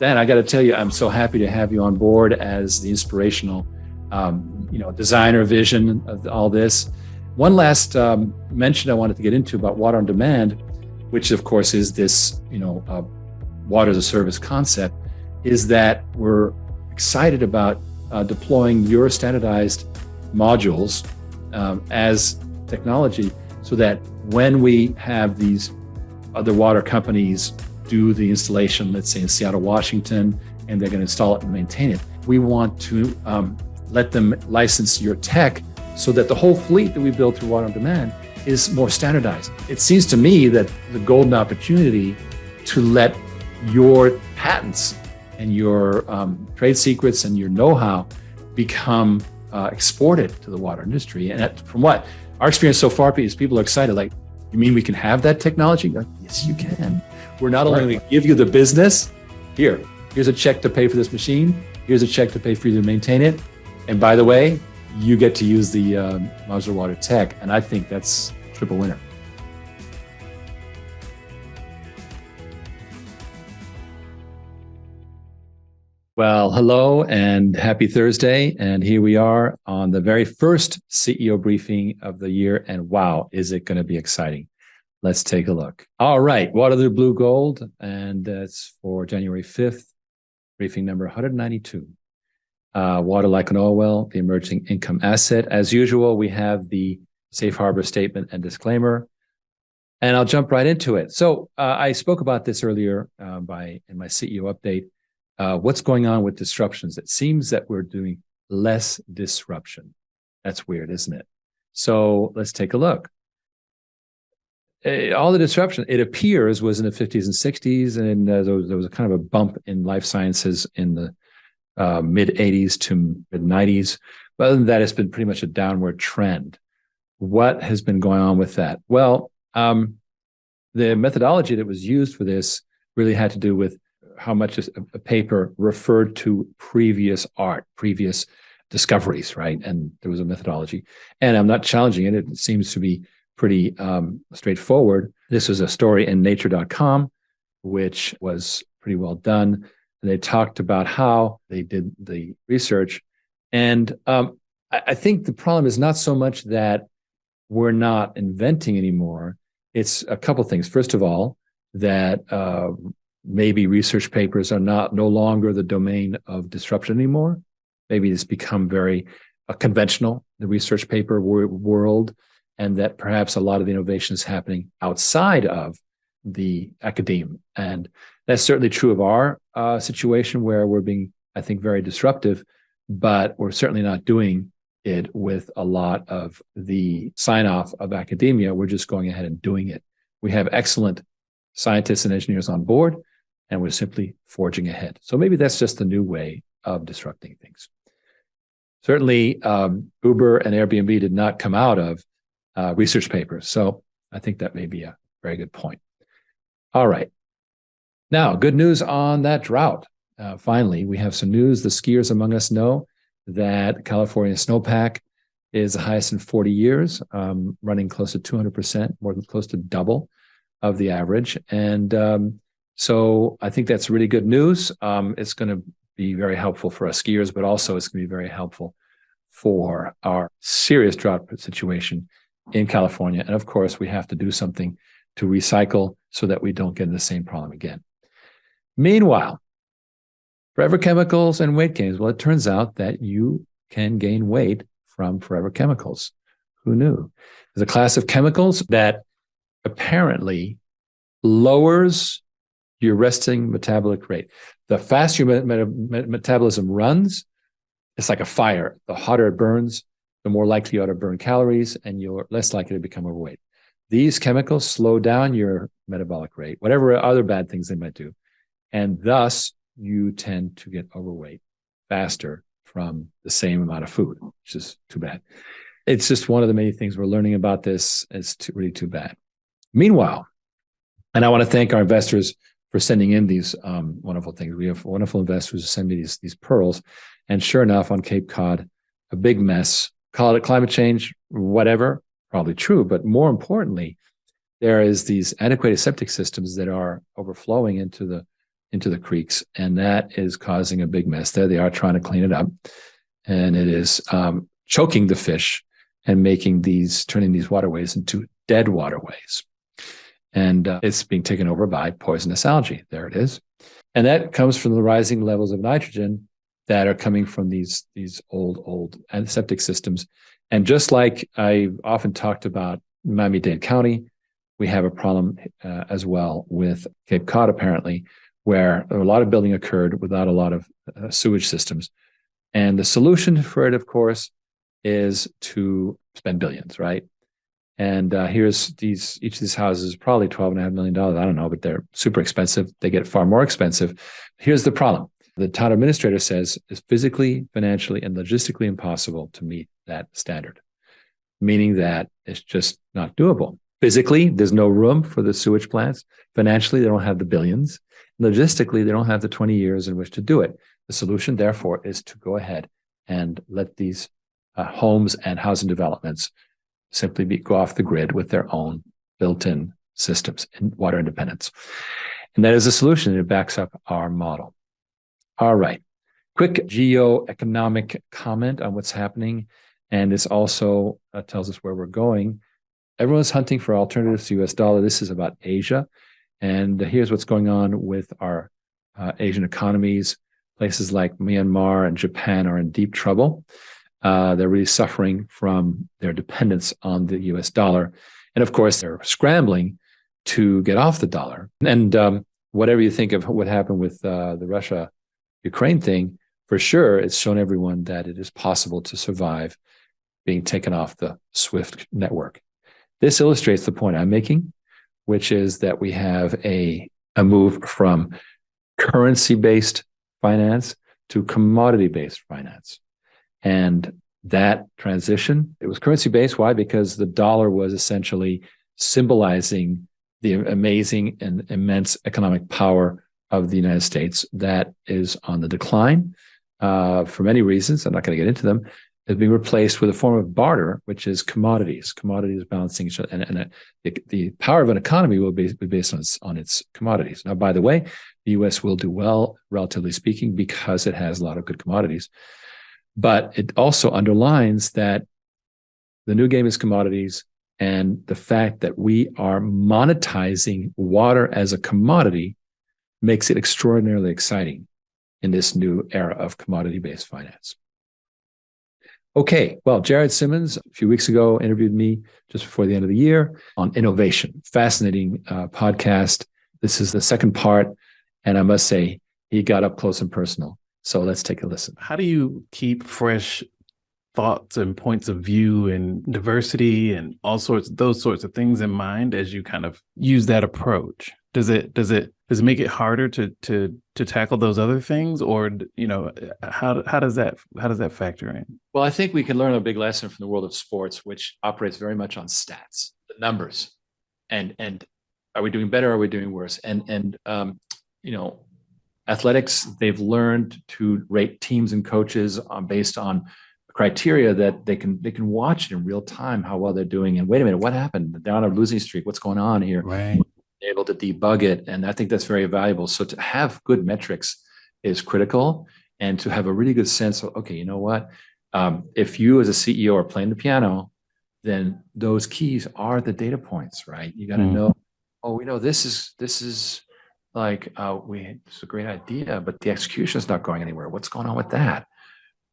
Dan, I got to tell you, I'm so happy to have you on board as the inspirational, designer vision of all this. One last mention I wanted to get into about water on demand, which of course is this, water as a service concept, is that we're excited about deploying your standardized modules as technology, so that when we have these other water companies do the installation, let's say in Seattle, Washington, and they're going to install it and maintain it, we want to let them license your tech so that the whole fleet that we build through Water on Demand is more standardized. It seems to me that the golden opportunity to let your patents and your trade secrets and your know-how become exported to the water industry. And from what our experience so far is, people are excited. Like, you mean we can have that technology? Like, yes, you can. We're not only going to give you the business, here's a check to pay for this machine. Here's a check to pay for you to maintain it. And by the way, you get to use the modular water tech. And I think that's a triple winner. Well, hello and happy Thursday. And here we are on the very first CEO briefing of the year. And wow, is it going to be exciting? Let's take a look. All right, Water the Blue Gold. And that's for January 5th, briefing number 192. Water like an oil well, the emerging income asset. As usual, we have the safe harbor statement and disclaimer. And I'll jump right into it. So I spoke about this earlier in my CEO update. What's going on with disruptions? It seems that we're doing less disruption. That's weird, isn't it? So let's take a look. All the disruption, it appears, was in the 50s and 60s, and there was a kind of a bump in life sciences in the mid 80s to mid 90s. But other than that, it's been pretty much a downward trend. What has been going on with that? Well, the methodology that was used for this really had to do with how much a paper referred to previous art, previous discoveries, right? And there was a methodology. And I'm not challenging it. It seems to be pretty straightforward. This was a story in nature.com, which was pretty well done. And they talked about how they did the research. And I think the problem is not so much that we're not inventing anymore. It's a couple things. First of all, that maybe research papers are no longer the domain of disruption anymore. Maybe it's become very conventional, the research paper world, and that perhaps a lot of the innovation is happening outside of the academe. And that's certainly true of our situation, where we're being, I think, very disruptive, but we're certainly not doing it with a lot of the sign-off of academia. We're just going ahead and doing it. We have excellent scientists and engineers on board, and we're simply forging ahead. So maybe that's just the new way of disrupting things. Certainly, Uber and Airbnb did not come out of research papers. So I think that may be a very good point. All right. Now, good news on that drought. Finally, we have some news. The skiers among us know that California snowpack is the highest in 40 years, running close to 200%, more than close to double of the average. And so I think that's really good news. It's going to be very helpful for us skiers, but also it's going to be very helpful for our serious drought situation in California. And of course, we have to do something to recycle so that we don't get in the same problem again. Meanwhile, forever chemicals and weight gains. Well, it turns out that you can gain weight from forever chemicals. Who knew? There's a class of chemicals that apparently lowers your resting metabolic rate. The faster your metabolism runs, it's like a fire. The hotter it burns, the more likely you are to burn calories, and you're less likely to become overweight. These chemicals slow down your metabolic rate, whatever other bad things they might do. And thus, you tend to get overweight faster from the same amount of food, which is too bad. It's just one of the many things we're learning about this. It's really too bad. Meanwhile, and I want to thank our investors for sending in these wonderful things. We have wonderful investors who send me these pearls. And sure enough, on Cape Cod, a big mess. Call it climate change, whatever, probably true. But more importantly, there is these antiquated septic systems that are overflowing into into the creeks, and that is causing a big mess there. They are trying to clean it up, and it is choking the fish and turning these waterways into dead waterways. And it's being taken over by poisonous algae. There it is. And that comes from the rising levels of nitrogen that are coming from these old septic systems. And just like I often talked about Miami-Dade County, we have a problem as well with Cape Cod, apparently, where a lot of building occurred without a lot of sewage systems. And the solution for it, of course, is to spend billions, right? And each of these houses is probably $12.5 million. I don't know, but they're super expensive. They get far more expensive. Here's the problem. The town administrator says it's physically, financially, and logistically impossible to meet that standard, meaning that it's just not doable. Physically, there's no room for the sewage plants. Financially, they don't have the billions. Logistically, they don't have the 20 years in which to do it. The solution, therefore, is to go ahead and let these homes and housing developments simply go off the grid with their own built-in systems and water independence. And that is a solution. It backs up our model. All right. Quick geoeconomic comment on what's happening. And this also tells us where we're going. Everyone's hunting for alternatives to US dollar. This is about Asia. And here's what's going on with our Asian economies. Places like Myanmar and Japan are in deep trouble. They're really suffering from their dependence on the US dollar. And of course, they're scrambling to get off the dollar. And whatever you think of what happened with the Russia-Ukraine thing, for sure, it's shown everyone that it is possible to survive being taken off the SWIFT network. This illustrates the point I'm making, which is that we have a move from currency-based finance to commodity-based finance. And that transition, it was currency-based. Why? Because the dollar was essentially symbolizing the amazing and immense economic power of the United States that is on the decline for many reasons. I'm not going to get into them. It's being replaced with a form of barter, which is commodities. Commodities balancing each other. And the power of an economy will be based on its commodities. Now, by the way, the U.S. will do well, relatively speaking, because it has a lot of good commodities. But it also underlines that the new game is commodities, and the fact that we are monetizing water as a commodity makes it extraordinarily exciting in this new era of commodity-based finance. Okay, well, Jared Simmons, a few weeks ago, interviewed me just before the end of the year on innovation. Fascinating podcast. This is the second part, and I must say, he got up close and personal. So let's take a listen. How do you keep fresh thoughts and points of view and diversity and those sorts of things in mind as you kind of use that approach? Does it make it harder to tackle those other things, or how does that factor in? Well, I think we can learn a big lesson from the world of sports, which operates very much on stats, the numbers, and are we doing better? Are we doing worse? And athletics, they've learned to rate teams and coaches based on criteria that they can watch it in real time how well they're doing. And wait a minute, what happened? They're on a losing streak. What's going on here? Right. Able to debug it, and I think that's very valuable. So to have good metrics is critical, and to have a really good sense of, okay, you know what? If you as a CEO are playing the piano, then those keys are the data points, right? You got to know. Oh, we know this is like it's a great idea, but the execution is not going anywhere. What's going on with that?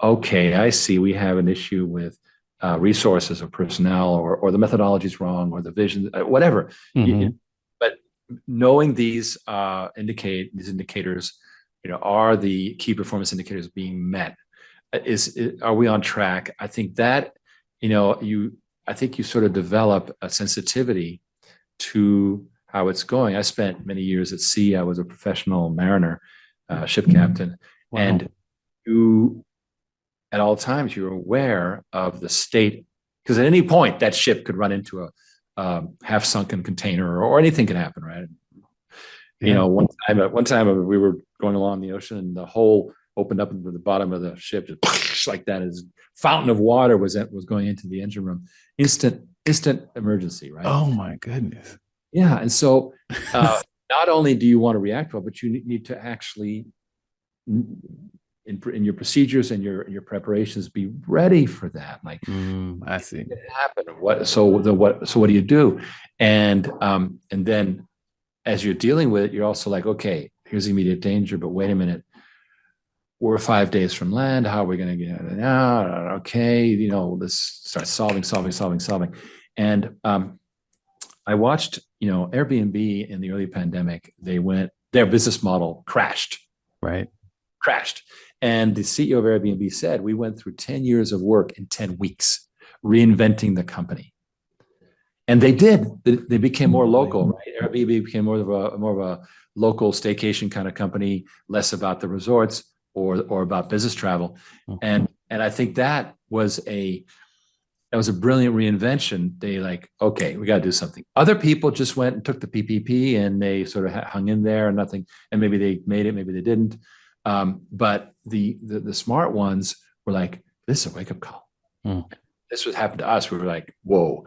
Okay, I see. We have an issue with resources or personnel, or the methodology is wrong, or the vision, whatever. But knowing these indicators, are the key performance indicators being met? Are we on track? I think that you sort of develop a sensitivity to how it's going. I spent many years at sea. I was a professional mariner, ship captain. Wow. And at all times, you're aware of the state, because at any point that ship could run into a half-sunken container, or anything can happen, right? Yeah. One time we were going along the ocean, and the hole opened up into the bottom of the ship, just like that. As fountain of water was going into the engine room. Instant emergency, right? Oh my goodness. Yeah, and so not only do you want to react well, but you need to actually, in your procedures and your preparations, be ready for that. Like, I see. it happened. So what do you do? And then as you're dealing with it, you're also like, okay, here's immediate danger, but wait a minute. We're 5 days from land. How are we going to get it out? Okay, let's start solving. And I watched, Airbnb in the early pandemic. Their business model crashed. Right. Crashed. And the CEO of Airbnb said, we went through 10 years of work in 10 weeks, reinventing the company. And they did. They became more local, right? Airbnb became more of a local staycation kind of company, less about the resorts or about business travel. And I think that was a brilliant reinvention. They like, okay, we got to do something. Other people just went and took the PPP and they sort of hung in there and nothing. And maybe they made it, maybe they didn't. But the smart ones were like, this is a wake up call. This would happen to us. We were like, whoa,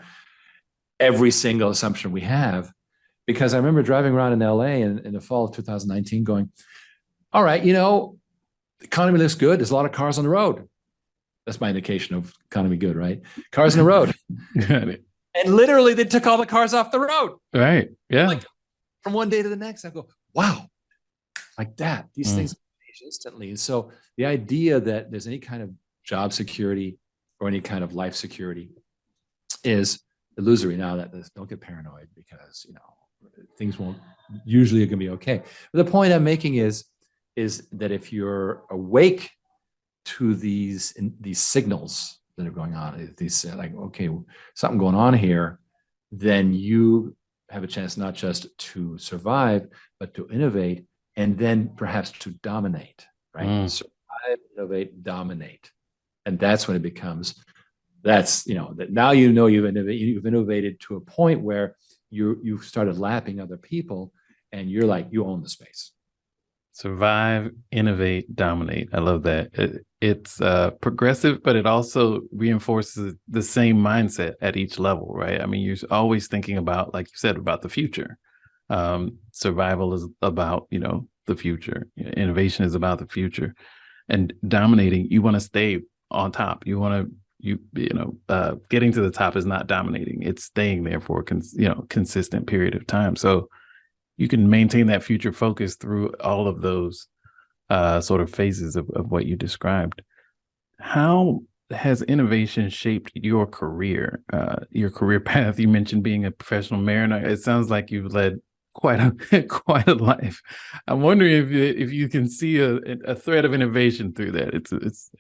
every single assumption we have. Because I remember driving around in LA in the fall of 2019 going, all right, the economy looks good. There's a lot of cars on the road. That's my indication of economy good, right? Cars on the road. And literally they took all the cars off the road. Right. Yeah. Like, from one day to the next, I go, wow, like that. These things change instantly. And so the idea that there's any kind of job security or any kind of life security is illusory. Now that don't get paranoid because, things won't usually going to be okay. But the point I'm making is that if you're awake to these signals that are going on, these like, okay, something going on here, then you have a chance not just to survive, but to innovate and then perhaps to dominate, right? Survive, innovate, dominate. And that's when it becomes, that now you've innovated to a point where you've started lapping other people and you're like, you own the space. Survive, innovate, dominate. I love that. It's progressive, but it also reinforces the same mindset at each level, right? I mean, you're always thinking about, like you said, about the future. Survival is about, the future. Innovation is about the future. And dominating, you want to stay on top. You want to, getting to the top is not dominating. It's staying there for a consistent period of time. So you can maintain that future focus through all of those sort of phases of what you described. How has innovation shaped your career path? You mentioned being a professional mariner. It sounds like you've led quite a life. I'm wondering if you can see a thread of innovation through that. It's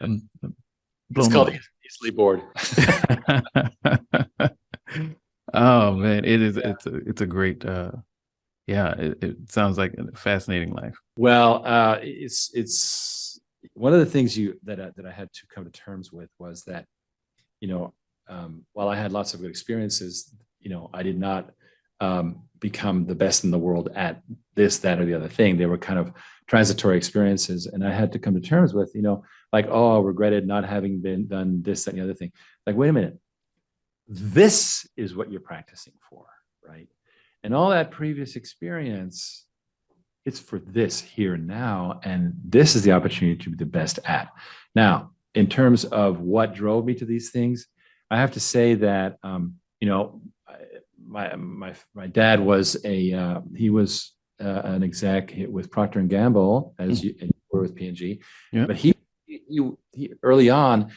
called easily bored. Oh man, it is. Yeah. It's a great. It sounds like a fascinating life. Well, it's one of the things that I had to come to terms with was that, while I had lots of good experiences, I did not become the best in the world at this, that, or the other thing. They were kind of transitory experiences, and I had to come to terms with, like, oh, I regretted not having done this, that, and the other thing. Like, wait a minute, this is what you're practicing for, right? And all that previous experience, it's for this here and now. And this is the opportunity to be the best at. Now, in terms of what drove me to these things, I have to say that, my dad was he was an exec with Procter and Gamble, as you were with P&G. Yeah. But he early on,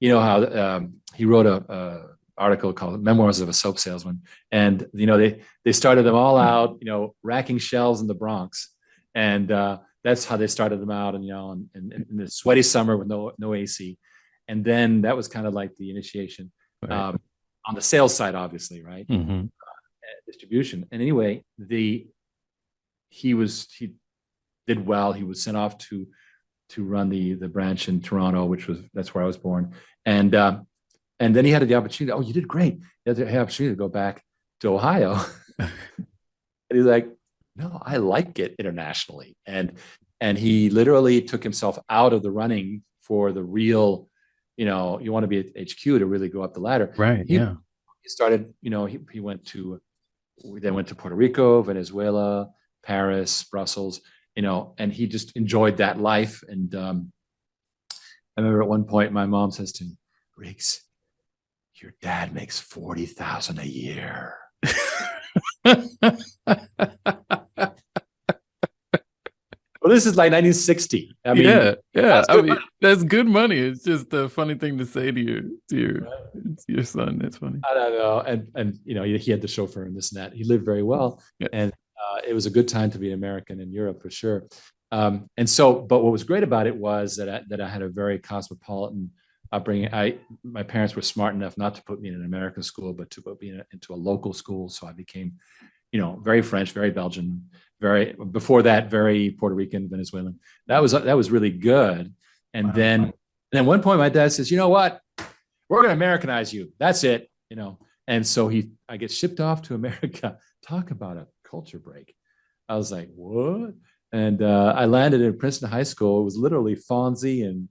how he wrote a article called Memoirs of a Soap Salesman. And, they started them all out, racking shelves in the Bronx. And that's how they started them out, and, in the sweaty summer with no AC. And then that was kind of like the initiation, right, on the sales side, obviously, right? Mm-hmm. Distribution. And anyway, he did well. He was sent off to run the branch in Toronto, that's where I was born. And then he had the opportunity. Oh, you did great. You had the opportunity to go back to Ohio. And he's like, no, I like it internationally. And he literally took himself out of the running for the real, you want to be at HQ to really go up the ladder. Right. Yeah. He started, he went to Puerto Rico, Venezuela, Paris, Brussels, and he just enjoyed that life. And I remember at one point my mom says to me, Riggs, your dad makes 40,000 a year. Well, this is like 1960. I mean, yeah. I mean, money. that's good money. It's just a funny thing to say to your son. That's funny. I don't know. And he had the chauffeur and this and that. He lived very well. Yeah. And it was a good time to be an American in Europe for sure. But what was great about it was that I had a very cosmopolitan upbringing. My parents were smart enough not to put me in an American school, but to put me into a local school. So I became, very French, very Belgian, before that, very Puerto Rican, Venezuelan. That was really good. And Wow. then at one point, my dad says, you know what? We're going to Americanize you. That's it. And so I get shipped off to America. Talk about a culture break. I was like, what? And I landed in Princeton High School. It was literally Fonzie and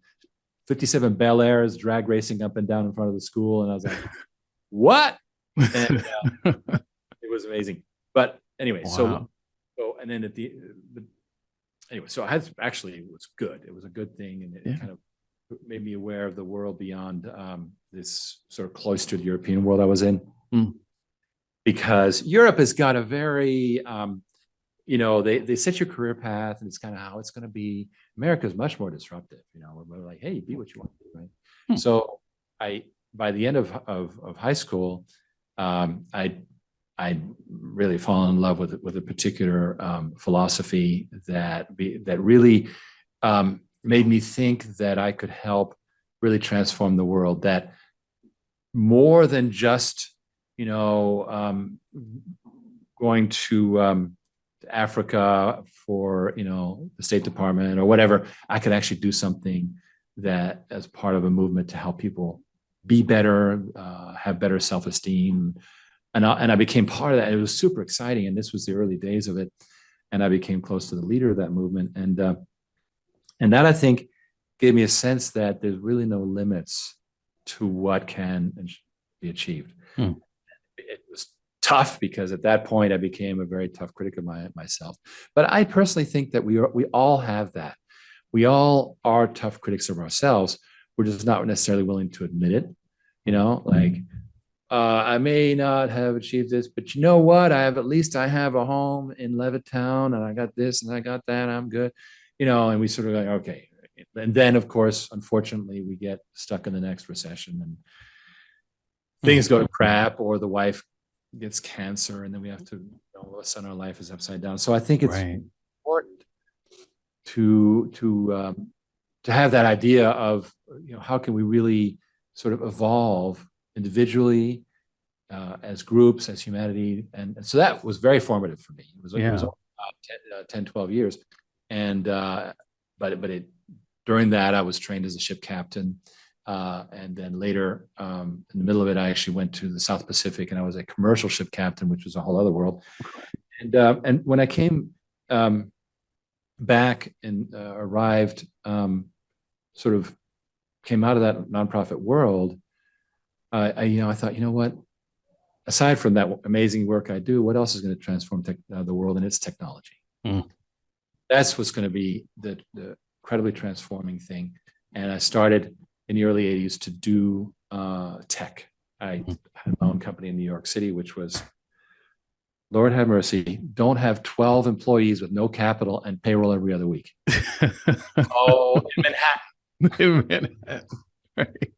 57 Bel Airs drag racing up and down in front of the school. And I was like, what? And it was amazing. But anyway, Wow. so and then so I actually, it was good. It was a good thing. And it kind of made me aware of the world beyond this sort of cloistered European world I was in. Mm. Because Europe has got a very, they set your career path and it's kind of how it's going to be. America is much more disruptive. We're like, hey, be what you want to be, right? So by the end of high school, I really fallen in love with a particular philosophy that really made me think that I could help really transform the world. That more than just going to Africa for the State Department or whatever, I could actually do something that as part of a movement to help people be better, have better self-esteem. And I became part of that. It was super exciting. And this was the early days of it. And I became close to the leader of that movement. And that, I think, gave me a sense that there's really no limits to what can be achieved. It was tough because at that point I became a very tough critic of myself. But I personally think that we all have that. We all are tough critics of ourselves. We're just not necessarily willing to admit it. I may not have achieved this, but you know what? At least I have a home in Levittown, and I got this and I got that. I'm good, and we sort of like, okay. And then, of course, unfortunately, we get stuck in the next recession and things go to crap, or the wife gets cancer, and then we have to, all of a sudden our life is upside down. So I think it's important to have that idea of, how can we really sort of evolve individually, as groups, as humanity. And so that was very formative for me. It was about 10, 12 years. And, but during that, I was trained as a ship captain. And then later, in the middle of it, I actually went to the South Pacific and I was a commercial ship captain, which was a whole other world. And when I came back and arrived, sort of came out of that nonprofit world, I thought, you know what? Aside from that amazing work I do, what else is going to transform the world? And it's technology. That's what's going to be the incredibly transforming thing. And I started in the early 80s to do tech. I had my own company in New York City, which was, Lord have mercy, don't have 12 employees with no capital and payroll every other week. Oh, in Manhattan. In Manhattan. Right.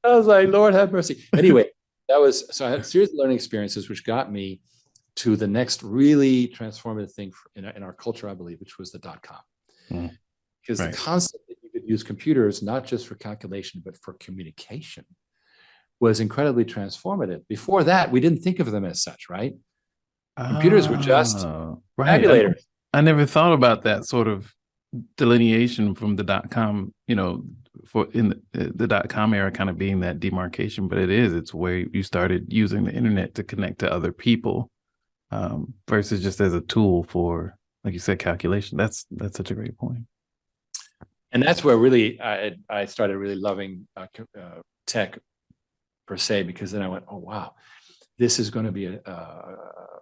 I was like, Lord have mercy. Anyway, so I had a series of learning experiences, which got me to the next really transformative thing in our culture, I believe, which was the .com. Because the concept that you could use computers, not just for calculation, but for communication, was incredibly transformative. Before that, we didn't think of them as such, right? Computers were just tabulators. I never thought about that sort of delineation from the .com, for in the .com era kind of being that demarcation, but it's where you started using the internet to connect to other people, versus just as a tool for, like you said, calculation. That's such a great point. And that's where really I started really loving tech per se, because then I went, oh wow, this is going to be a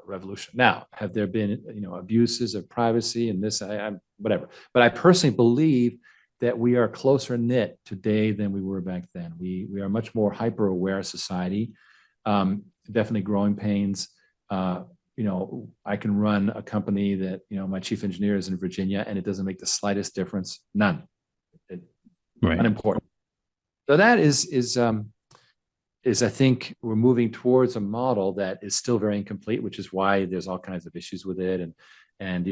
revolution. Now, have there been, abuses of privacy and this, I'm whatever. But I personally believe that we are closer knit today than we were back then. We are much more hyper aware society. Definitely growing pains. I can run a company that, my chief engineer is in Virginia, and it doesn't make the slightest difference. None. Right. Unimportant. So that is I think we're moving towards a model that is still very incomplete, which is why there's all kinds of issues with it, and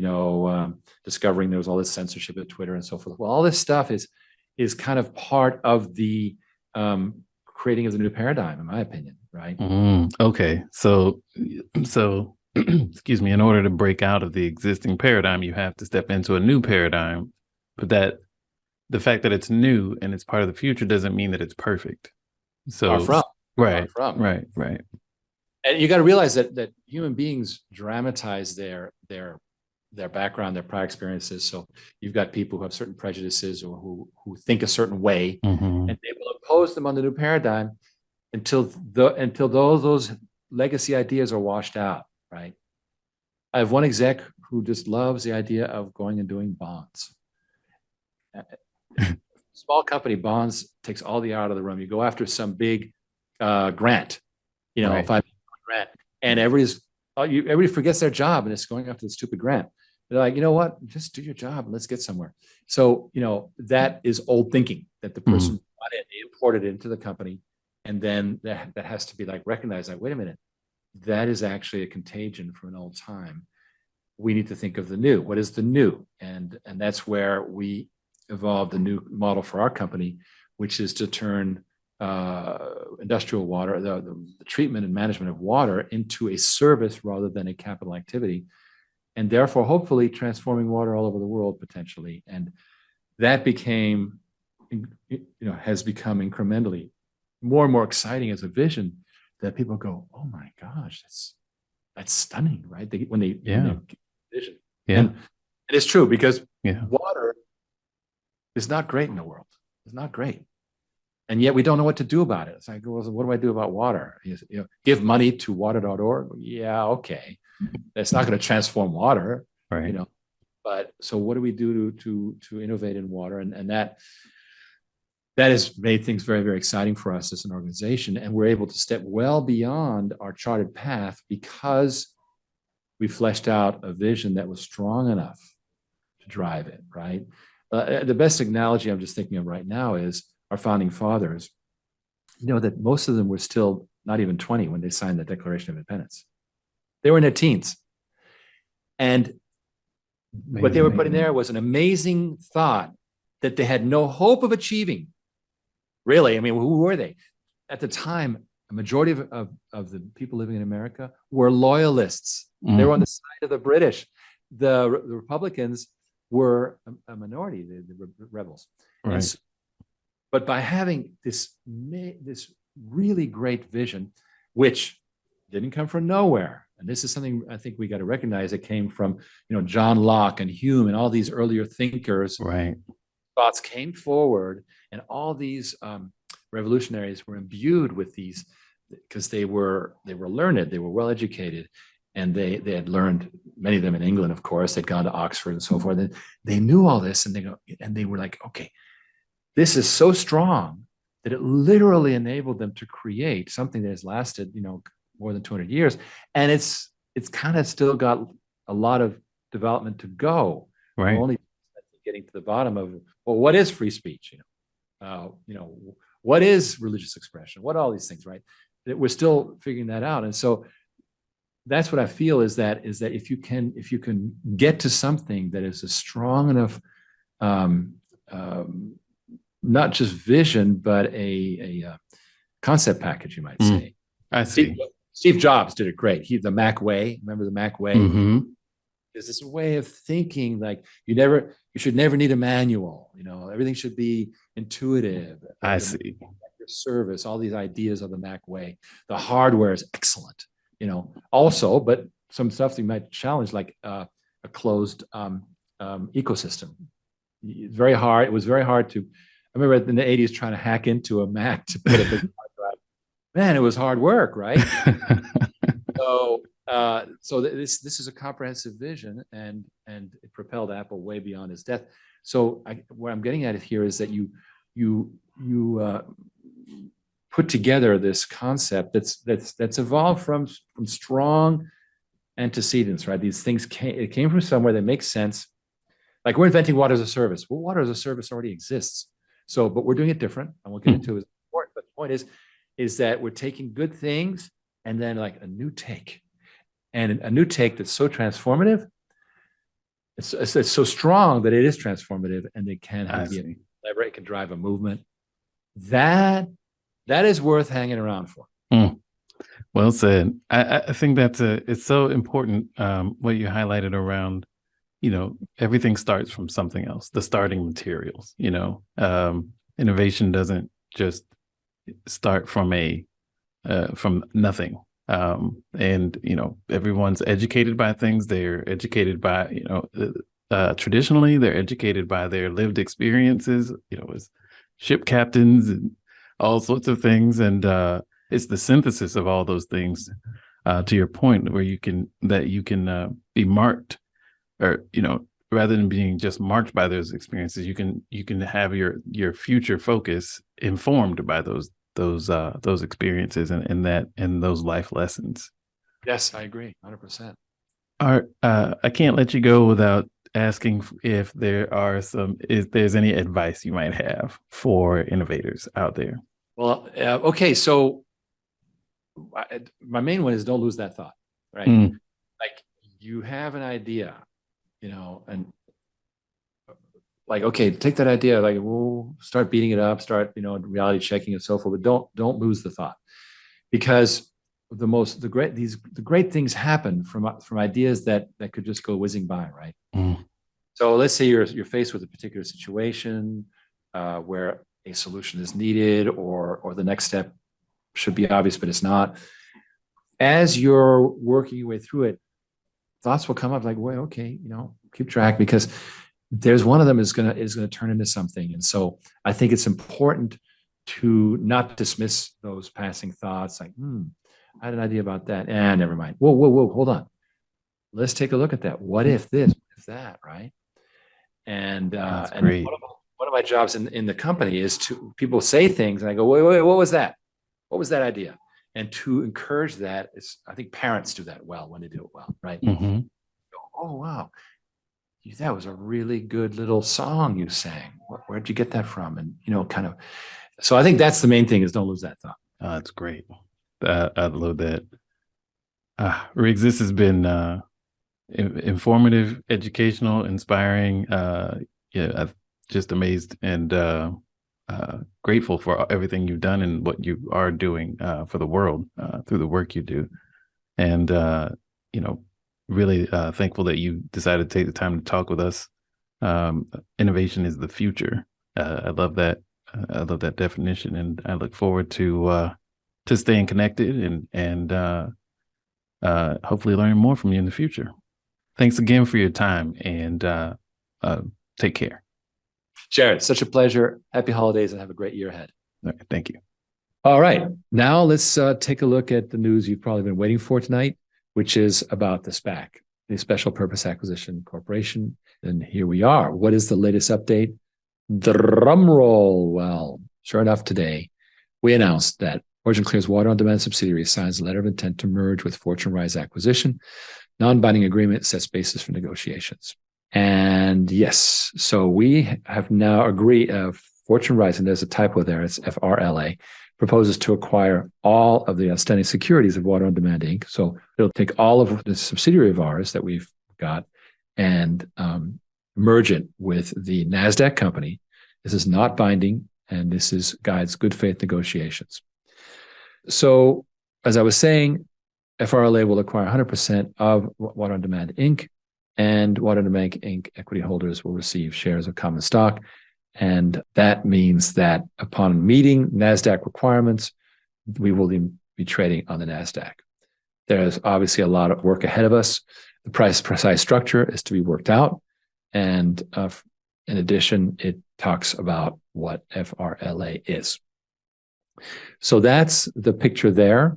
discovering there was all this censorship at Twitter and so forth. Well, all this stuff is kind of part of the creating of the new paradigm, in my opinion, right? Okay, so excuse me. In order to break out of the existing paradigm, you have to step into a new paradigm, but that the fact that it's new and it's part of the future doesn't mean that it's perfect. So Far from. Right. Far from. Right. And you got to realize that human beings dramatize their background, their prior experiences. So you've got people who have certain prejudices or who think a certain way, and they will impose them on the new paradigm until those legacy ideas are washed out, right? I have one exec who just loves the idea of going and doing bonds. Small company bonds takes all the out of the room. You go after some big grant, Right. $5 million grant, and everybody forgets their job and it's going after the stupid grant. They're like, you know what? Just do your job and let's get somewhere. So, that is old thinking that the person brought in, they imported it into the company, and then that has to be like recognized. Like, wait a minute, that is actually a contagion from an old time. We need to think of the new. What is the new? And that's where we evolved a new model for our company, which is to turn industrial water, the treatment and management of water, into a service rather than a capital activity, and therefore hopefully transforming water all over the world potentially. And that has become incrementally more and more exciting as a vision that people go, oh my gosh, that's stunning, right? When they vision. Yeah. And it's true, because Yeah. water is not great in the world. It's not great. And yet we don't know what to do about it. It's like, well, what do I do about water? Give money to water.org. Yeah, okay. That's not going to transform water, Right. But so what do we do to innovate in water? And that has made things very, very exciting for us as an organization. And we're able to step well beyond our charted path because we fleshed out a vision that was strong enough to drive it, right? The best analogy I'm just thinking of right now is our founding fathers. That most of them were still not even 20 when they signed the Declaration of Independence. They were in their teens. And what they were putting there was an amazing thought that they had no hope of achieving. Really, I mean, who were they? At the time, a majority of the people living in America were loyalists. They were on the side of the British. The Republicans were a minority, the rebels. Right. But by having this really great vision, which didn't come from nowhere, and this is something I think we got to recognize, it came from John Locke and Hume and all these earlier thinkers. Right. Thoughts came forward, and all these revolutionaries were imbued with these because they were learned, they were well educated, and they had learned, many of them in England, of course. They'd gone to Oxford and so forth. And they knew all this, and they were like, okay, this is so strong that it literally enabled them to create something that has lasted, more than 200 years, and it's kind of still got a lot of development to go. Right. We're only getting to the bottom of, well, what is free speech? What is religious expression? What are all these things, right? That we're still figuring that out. And so that's what I feel is that if you can get to something that is a strong enough, not just vision, but a concept package, you might say. I see. Steve Jobs did it great. The Mac way. Remember the Mac way? There's this way of thinking, like you should never need a manual. Everything should be intuitive. I see. Your service, all these ideas of the Mac way. The hardware is excellent. Also, but some stuff you might challenge, like a closed ecosystem. It's very hard. It was very hard to. I remember in the 80s trying to hack into a Mac to put a big hard drive. Man, it was hard work, right? This is a comprehensive vision, and it propelled Apple way beyond its death. So what I'm getting at it here is that you put together this concept that's evolved from strong antecedents, right? These things came from somewhere that makes sense. Like we're inventing water as a service. Well, water as a service already exists. So, but we're doing it different, and we'll get into it. But the point is that we're taking good things and then like a new take, and a new take that's so transformative. It's so strong that it is transformative, and it can be a lever. It can drive a movement. That is worth hanging around for. Well said. I think it's so important what you highlighted around, everything starts from something else, the starting materials. Innovation doesn't just start from nothing. And everyone's educated by things. They're educated by traditionally they're educated by their lived experiences, as ship captains and all sorts of things. And it's the synthesis of all those things, to your point, where you can be marked, or rather than being just marked by those experiences, you can have your future focus informed by those experiences and those life lessons. Yes, I agree, 100%. Art, I can't let you go without asking if there's any advice you might have for innovators out there. Well, okay, so my main one is don't lose that thought, right? Like you have an idea, and like, okay, take that idea, like we'll start beating it up, start, reality checking and so forth, but don't lose the thought, because the great things happen from ideas that could just go whizzing by, right? So let's say you're faced with a particular situation where a solution is needed, or the next step should be obvious, but it's not. As you're working your way through it, thoughts will come up like, well, okay, keep track, because there's one of them is gonna turn into something. And so I think it's important to not dismiss those passing thoughts, like, I had an idea about that, and never mind. Whoa, hold on. Let's take a look at that. What if this? What if that? Right? And great. One of my jobs in the company is to people say things, and I go, wait, what was that? What was that idea? And to encourage that, I think parents do that well when they do it well, right? Oh, wow. That was a really good little song you sang. Where'd you get that from? And, kind of. So I think that's the main thing, is don't lose that thought. That's great. I love that. Riggs, this has been informative, educational, inspiring. I'm just amazed and grateful for everything you've done and what you are doing for the world through the work you do. And, really thankful that you decided to take the time to talk with us. Innovation is the future. I love that. I love that definition, and I look forward to staying connected and hopefully learning more from you in the future. Thanks again for your time, and take care. Jared, such a pleasure. Happy holidays, and have a great year ahead. All right, thank you. All right. Now let's take a look at the news you've probably been waiting for tonight, which is about the SPAC, the Special Purpose Acquisition Corporation. And here we are. What is the latest update? Drum roll. Well, sure enough, today we announced that OriginClear's Water on Demand subsidiary signs a letter of intent to merge with Fortune Rise Acquisition. Non-binding agreement sets basis for negotiations. And yes, so we have now agreed, Fortune Rise, and there's a typo there, it's FRLA, proposes to acquire all of the outstanding securities of Water on Demand Inc. So it'll take all of the subsidiary of ours that we've got and merge it with the NASDAQ company. This is not binding, and this is guides good faith negotiations. So as I was saying, FRLA will acquire 100% of Water on Demand Inc., and Water on Demand Inc. equity holders will receive shares of common stock. And that means that upon meeting NASDAQ requirements, we will be trading on the NASDAQ. There's obviously a lot of work ahead of us. The precise structure is to be worked out. And in addition, it talks about what FRLA is. So that's the picture there.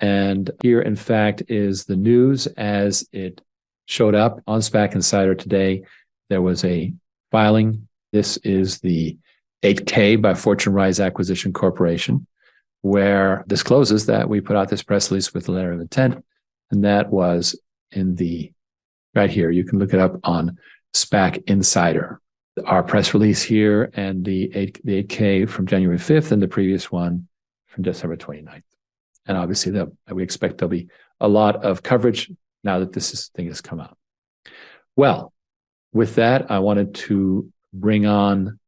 And here, in fact, is the news as it showed up on SPAC Insider today. There was a filing. This is the 8K by Fortune Rise Acquisition Corporation, where discloses that we put out this press release with the letter of intent. And that was in the right here. You can look it up on SPAC Insider. Our press release here and the 8K from January 5th and the previous one from December 29th. And obviously we expect there'll be a lot of coverage now that this thing has come out. Well, with that, I wanted to bring on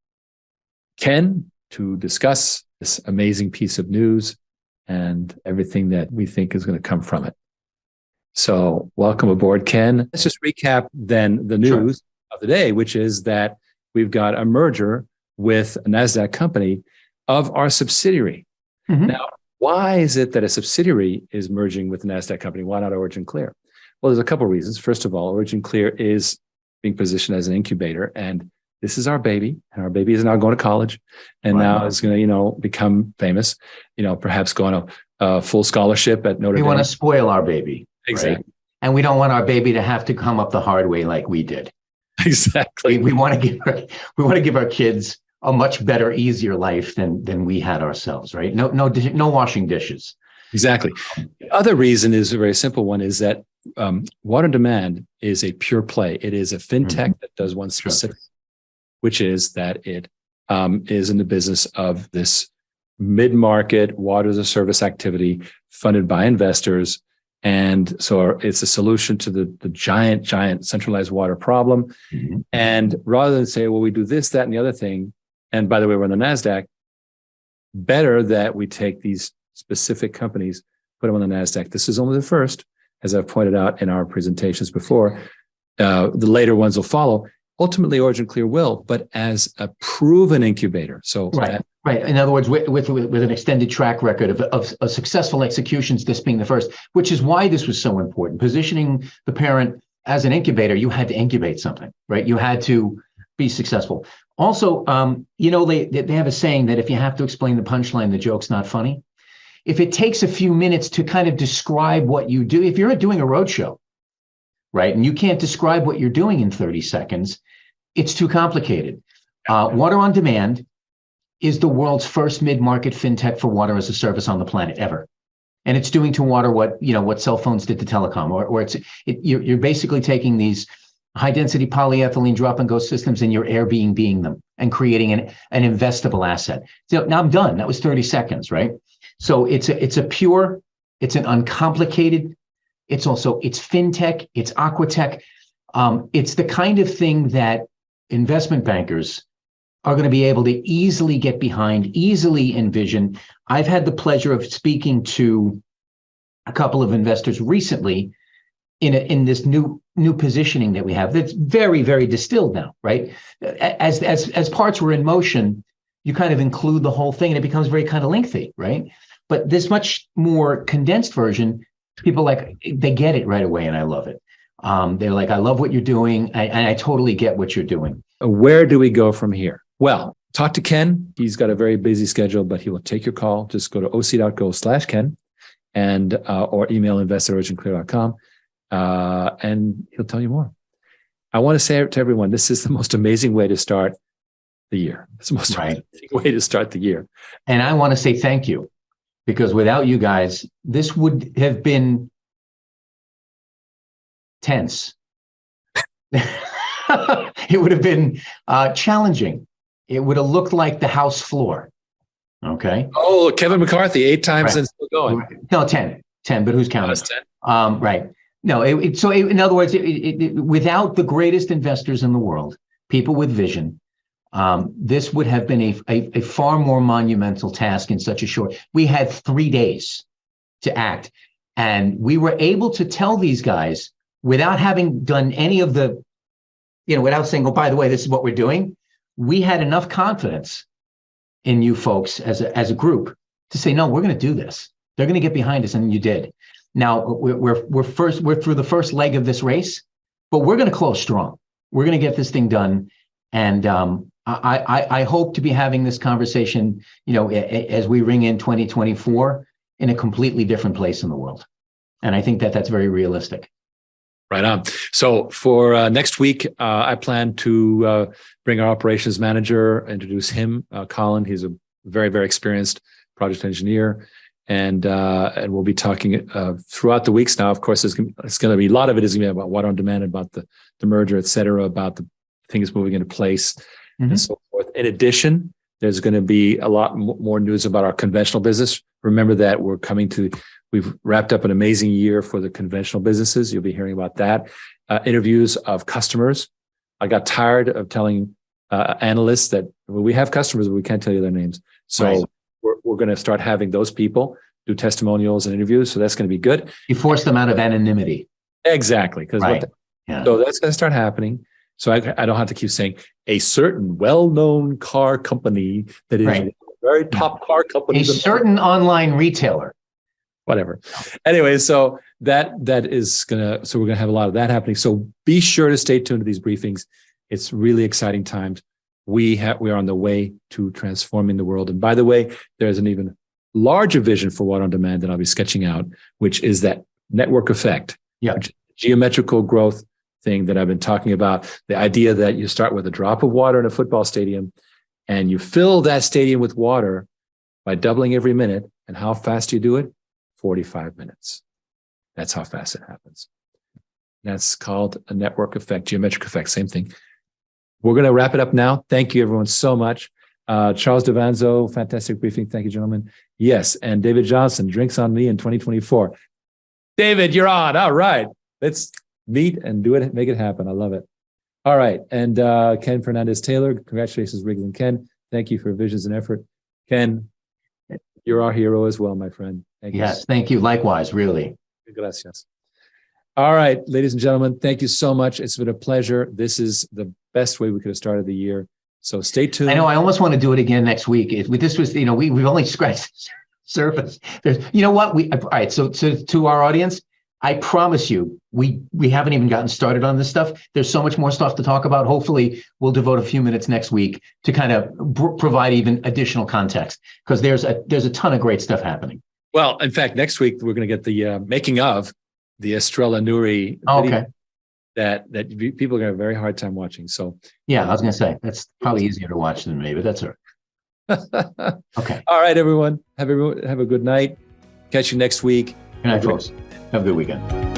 Ken to discuss this amazing piece of news and everything that we think is going to come from it. So welcome aboard, Ken. Let's just recap then the news of the day, which is that we've got a merger with a NASDAQ company of our subsidiary. Mm-hmm. Now, why is it that a subsidiary is merging with a NASDAQ company? Why not OriginClear? Well, there's a couple of reasons. First of all, OriginClear is being positioned as an incubator, and this is our baby, and our baby is now going to college, and now is going to, become famous, perhaps go on a full scholarship at Notre Dame. We want to spoil our baby. Exactly. Right? And we don't want our baby to have to come up the hard way like we did. Exactly. We want to give our kids a much better, easier life than we had ourselves, right? No washing dishes. Exactly. The other reason is a very simple one, is that Water Demand is a pure play. It is a fintech that does one specific, which is that it is in the business of this mid-market water as a service activity funded by investors. And so it's a solution to the giant centralized water problem. Mm-hmm. And rather than say, well, we do this, that, and the other thing, and by the way, we're on the NASDAQ, better that we take these specific companies, put them on the NASDAQ. This is only the first, as I've pointed out in our presentations before. The later ones will follow. Ultimately, OriginClear will, but as a proven incubator. So right. In other words, with an extended track record of successful executions, this being the first, which is why this was so important. Positioning the parent as an incubator, you had to incubate something, right? You had to be successful. Also, they have a saying that if you have to explain the punchline, the joke's not funny. If it takes a few minutes to kind of describe what you do, if you're doing a roadshow, right, and you can't describe what you're doing in 30 seconds, it's too complicated. Water on Demand is the world's first mid-market fintech for water as a service on the planet ever. And it's doing to water what cell phones did to telecom, or you're basically taking these high-density polyethylene drop-and-go systems and you're Airbnb-ing them and creating an investable asset. So now I'm done. That was 30 seconds, right? So it's an uncomplicated, it's fintech, it's aquatech. It's the kind of thing that investment bankers are going to be able to easily get behind, easily envision. I've had the pleasure of speaking to a couple of investors recently in this new positioning that we have. That's very, very distilled now, right? As parts were in motion, you kind of include the whole thing and it becomes very kind of lengthy, right? But this much more condensed version, people they get it right away, and I love it. They're like, I love what you're doing, and I totally get what you're doing. Where do we go from here? Well, talk to Ken. He's got a very busy schedule, but he will take your call. Just go to oc.go/Ken and or email invest@originclear.com, and he'll tell you more. I want to say to everyone, this is the most amazing way to start the year. It's the most amazing way to start the year. And I want to say thank you, because without you guys, this would have been tense. It would have been challenging. It would have looked like the House floor. Okay. Oh, Kevin McCarthy, 8 times and still going. No, 10, but who's counting? 10. Right. No. In other words, without the greatest investors in the world, people with vision, this would have been a far more monumental task in such a short. We had 3 days to act, and we were able to tell these guys without having done any of the, without saying, oh, by the way, this is what we're doing. We had enough confidence in you folks as a group to say, no, we're going to do this. They're going to get behind us, and you did. Now we're through the first leg of this race, but we're going to close strong. We're going to get this thing done, and I hope to be having this conversation, as we ring in 2024, in a completely different place in the world. And I think that that's very realistic. Right on. So for next week, I plan to bring our operations manager, introduce him, Colin. He's a very, very experienced project engineer. And we'll be talking throughout the weeks now. Of course, it's going to be, a lot of it is going to be about water on demand, about the merger, et cetera, about the things moving into place and so forth. In addition, there's going to be a lot more news about our conventional business. Remember that we've wrapped up an amazing year for the conventional businesses. You'll be hearing about that. Interviews of customers. I got tired of telling analysts that we have customers, but we can't tell you their names. So right. we're going to start having those people do testimonials and interviews. So that's going to be good. You force them out of anonymity. Exactly. Because right. So that's going to start happening. So I don't have to keep saying a certain well-known car company that is a very top car company. A certain online retailer. Whatever. Anyway, so that is so we're gonna have a lot of that happening. So be sure to stay tuned to these briefings. It's really exciting times. We are on the way to transforming the world. And by the way, there's an even larger vision for water on demand that I'll be sketching out, which is that network effect. Yeah. Geometrical growth thing that I've been talking about. The idea that you start with a drop of water in a football stadium and you fill that stadium with water by doubling every minute. And how fast do you do it? 45 minutes. That's how fast it happens. That's called a network effect, geometric effect, same thing. We're going to wrap it up now. Thank you, everyone, so much. Charles Devanzo, fantastic briefing. Thank you, gentlemen. Yes, and David Johnson, drinks on me in 2024. David, you're on. All right. Let's meet and do it, make it happen. I love it. All right. And Ken Fernandez-Taylor, congratulations, Riggs and Ken. Thank you for visions and effort. Ken, you're our hero as well, my friend. Thank you. Yes, thank you. Likewise, really. Gracias. All right, ladies and gentlemen, thank you so much. It's been a pleasure. This is the best way we could have started the year. So stay tuned. I know. I almost want to do it again next week. This was, we've only scratched the surface. You know what? All right. So to our audience, I promise you, we haven't even gotten started on this stuff. There's so much more stuff to talk about. Hopefully, we'll devote a few minutes next week to kind of provide even additional context, because there's a ton of great stuff happening. Well, in fact, next week we're going to get the making of the Estrella Nuri video that people are going to have a very hard time watching. So yeah, I was going to say that's probably easier to watch than me, but that's all right. Okay. All right, everyone. Have a good night. Catch you next week. Good night, folks. Have a good weekend.